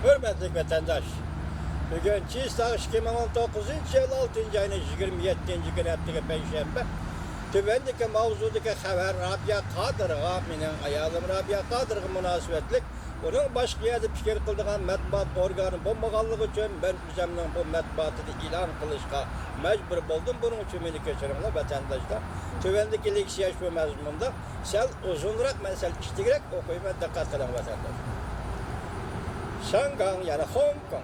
Hürmetli vatandaş, bugün Çiğstağ 2019 yıl 6. ayının 27. günü ettiği Perşembe. Tüvendeki mavzudaki haber Rabia Kadır'a, benim ayalım Rabia Kadır'a münasebetlik. Onun başka yerde fikir kıldığın matbuat organı bulmaganlığı için ben bizimle bu matbuatı ilan kılışka mecbur buldum. Bunun için beni geçirimle vatandaşlar. Tüvendeki leksiyaş bu mezmunda sel uzunrak mesela iştigrek okuyup dikkat kılın vatandaş. Şanghan yani Hong Kong,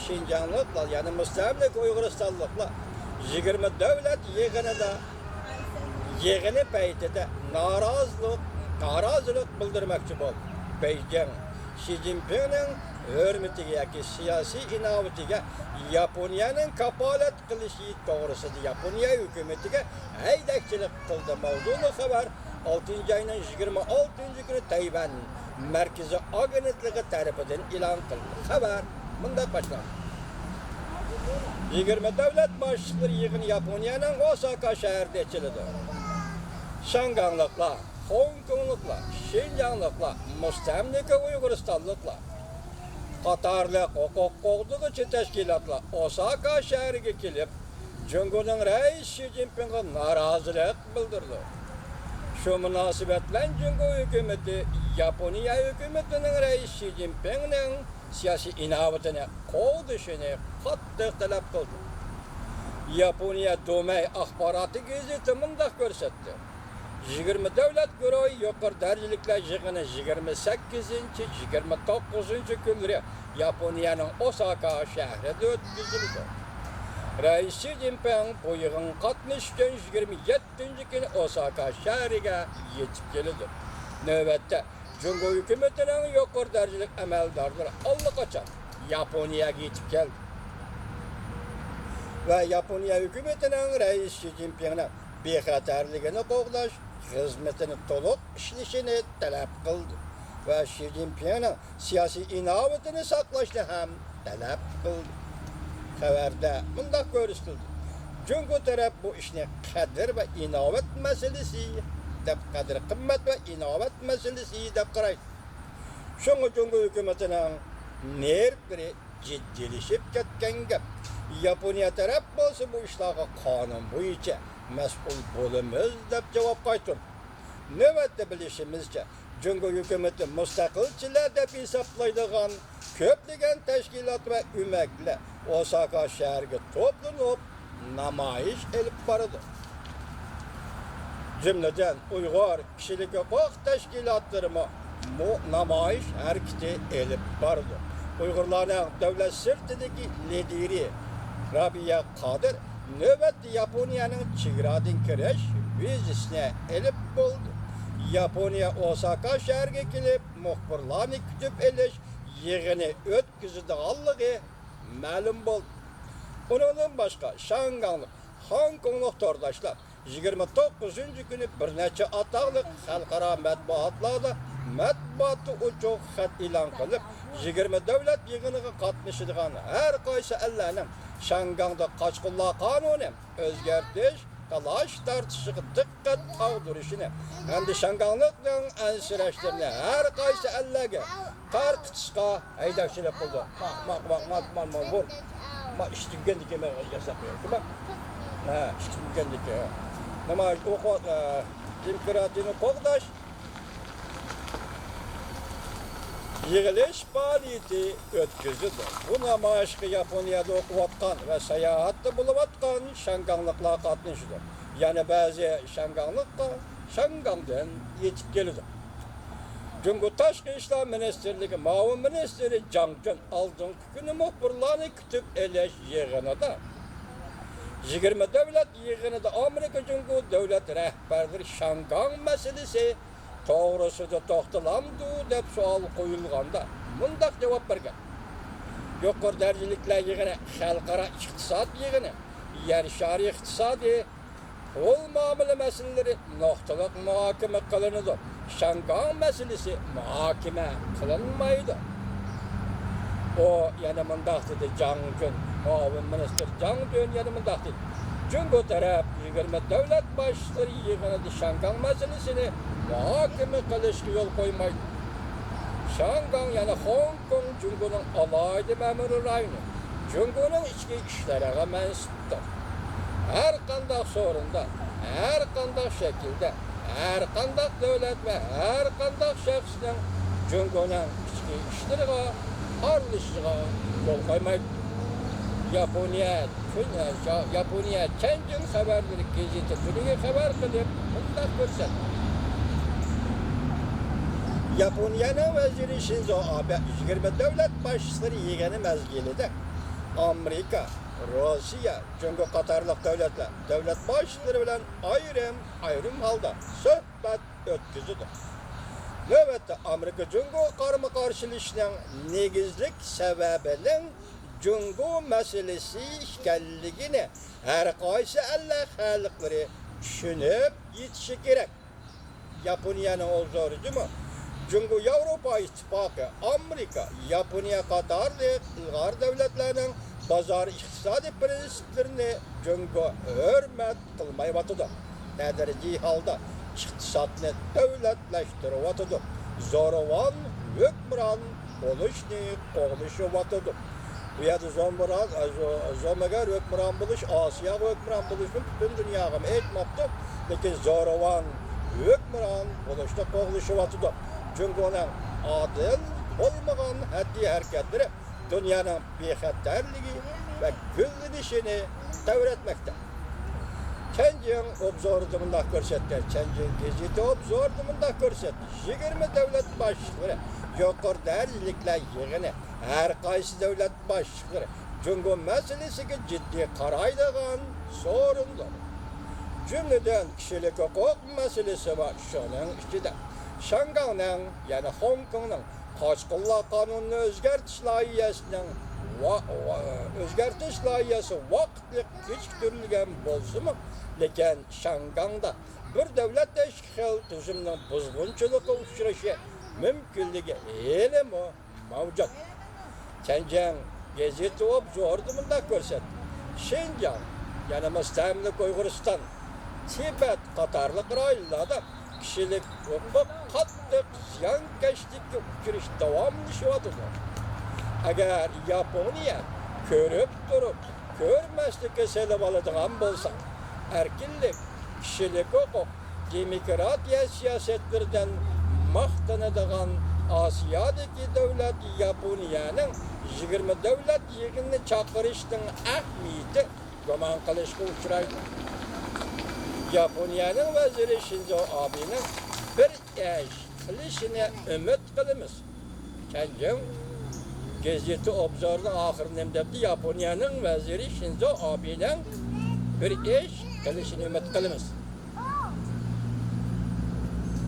Şincanlıkla yani müstemlik Uyguristanlıkla 20 devlet yığını peytede narazılık bildirmekçi bol. Beijing, Xi Jinping'in hürmetiga yoki siyosiy inovatiga Yaponiyaning kapolat qilishi to'g'risida Yaponiya hukumatiga haydakchilik qildi. Mavzuli xabar 6 ayning 26 kuni Tayvan Markaziy agentligi tarafidan e'lon qilindi. Xabar bunday boshlanadi. 20 davlat boshliqlari yig'ini Yaponiyaning Osaka shahrida ochildi. Şanghanlıklar, Hong Konglıklar, Şincanlıklar, müstemlik Uyguristanlıklar, Katarlı hukuk koğduğu teşkilatlar Osaka şehriga kelib, Cumhurbaşkanı Reis Xi Jinping'e narazılık bildirdi. Şu münasibetle Cumhurbaşkanı hükümeti, Yaponiya hükümetinin Reis Xi Jinping'in siyasi inovatini qo'llashini qattiq talab qildi. Yaponiya Domey axboroti gazeti mundaq ko'rsatdi. 20 devlet guruhi yuqori darajaliklar yig'ini 28-29 kunlari Yaponiyaning Osaka shahrida o'tkazildi. Reis Xi Jinping bu yig'in qatnashgan 27 kuni Osaka shahriga yetib keldi. Navbatda Cumhurbaşkanı hukumatining yuqori darajalik amaldorlari allaqachon Yaponiyaga yetib keldi. Ve Yaponiya hükümetinin Reis Xi Jinping'in bexatarligini qo'llash, xizmetini to'liq ishlashini talab qildi ve Xi Jinping'in siyosiy inovatini saqlashni ham talab qildi. Xabarda bunday ko'rsatildi. Jungo taraf bu ishni qadr va inovat masalasi deb qadr qimmat va inovat masalasi deb qaraydi. Shunga Jungo hukumatining nervlari jiddiylashib ketgan gap. Yaponiya taraf bo'lsa bu ishlarga qonun bo'yicha mas'ul bo'lamiz deb javob qaytardi. Navbatda bilishimizcha, Cumhurbaşkanı hukumati mustaqilchilar deb hisoblaydigan ko'plagan tashkilot va umaklar Osaka shahriga to'planib namoyish elib bordi. Jumladan Uyg'ur kishilik huquq tashkilotlari bu namoyish harakati elib bordi. Uyg'urlarning davlat sirtidagi lideri Rabia Kadir növbette Yaponiyaning chegaradan kirish vizasini elib bo'ldi. Yaponiya Osaka shahriga kelib, muxbirlarni kutib elish yig'ini o'tkazadiganligi ma'lum bo'ldi. Bundan boshqa Shanghanlik, Hong Konglik to'rdoshlar 29 kuni bir necha atoqli xalqaro matbuotlarda matbuotda uchuq xat e'lon qilib, 20 davlat yig'iniga qatnashadigan har qaysi ellarning Şanghan'da Qochqinlar qonuni o'zgartirish, talash tartishiga diqqat qoldirishini hamda Shanghanlikning ansirashlarini har qaysi ellarga tarqitishga haydakchilik qildi. İştimgendiki men yasaqlayapti. İştimgendiki. Nima o'qot demokratiyani qo'llash yig'ilish faoliyati o'tkazildi. Bu namoyishga Yaponiyada o'qiyotgan va sayohatda bo'layotgan Shanghanliklar qatnashdi. Yana ba'zi Shanghanliklar Shanghandan yetib keldi. Cumhurbaşkanı Tashqi ishlar ministrligi muavin ministri Jang Jun oldingi kuni muxbirlarni kutib elish yig'inida 20 davlat yig'inida Amerika Cumhuriyeti davlat rahbarlari Shanghan masalasi to'g'risida to'xtalamdi deb savol qo'yilganda mundaq javob bergan. Yuqori darajaliklar yig'ini xalqaro iqtisod yig'ini, yer shari iqtisodiy qo'l muomala masalalari nuqtaliq muhokama qilinadi. Shanghan masalasi muhokama qilinmaydi. O yana mundaq dedi Jang Jun, muavin ministr Jang Jun yana mundaq dedi. Cumhurbaşkanı taraf 20 davlat boshliqlari yig'inida Shanghan masalasini muhokama qilishga yo'l qo'ymaydi. Şanggang yani Hong Kong Cumhur'un alaylı memuru rayonu. Cumhur'un içki işlere mensuptur. Her kandak sorunda, her kandak şekilde, her kandak devlet ve her kandak şahsının Cumhur'un içki işlerine aralışığa yol koymaydı. Yaponiya Kenjin haberleri gazete türüge haber kılıp bundan görsen. Yaponiya'nın veziri Shinzo Abe 20 devlet başçıları yegeni mezgilide Amerika, Rusya, Cumhur Katarlık devlet başçıları bilen ayrım halda söhbet ötküzüdür. Növbette Amerika Cumhur karma karşılışının negizlik sebebinin Cumhur meselesi işgalligini her kaysi Allah halıkları düşünüp yetişi gerek. Yaponiya'nın o zoru değil mi? Cumhur Avrupa İttifakı, Amerika, Yaponiya, Katar ve ilgar devletlerinin pazar iktisadi prensiplerini Cumhur hürmet kılmayıvatıdır. Tedrici halda iktisatını devletleştirivatıdır. Zoravan hükmüran oluşni koğluşuvatıdır. Bu yadı zomegar hükmüran buluş, Asya hükmüran buluşun bütün dünyaya etmaptır. Lakin zoravan hükmüran oluşta koğluşuvatıdır. Çünkü onun adil olmayan haddi hareketleri dünyanın bexetterliği ve güllünüşünü devretmekte. Kenjin obzordumunda görsetti, Kenjin geziti obzordumunda görsetti. 20 devlet başçıları, yukarı dercilikler yığını, her kaysi devlet başçıları, Cumhur meselesine ciddi karaydıgan sorundur. Cümleden kişilik hukuk meselesi var şunun içinde. Şangay'ın yani Hong Kong'un Kaçkınlık Kanunu'nu özgertiş layihesi vakitlik geçiştirilgen bolsa mı? Lekin Şangay'da bir devlet teşkil tüzümünün buzgunçuluğu uçuruşu mümkünlüğü ele mi mevcut? Kenjin gezeti obzordumunda görsetti. Şinjan yani müstemlik Uygur'istan, Tibet Katarlık rayonlarda kişilik hukuk katlık ziyankeşlikle uçuruş devamlaşıvatıdır. Eğer Yaponiya körüp durup körmezlikle selip alıdığan bolsa, erkinlik, kişilik hukuk, demokratiya siyasetlerden maqtanıdığan Asya'daki devlet Yaponiya'nın 20 devlet yığını çakırıştın ahmiyeti roman kılışkı uçuraydı. Yaponiya'nın veziri Shinzo Abe'nin bir eş kılışını ümit kılımız. Kenjin gezeti obzorunun ahırını demdi Yaponiya'nın veziri Shinzo Abe'nin bir eş kılışını ümit kılımız.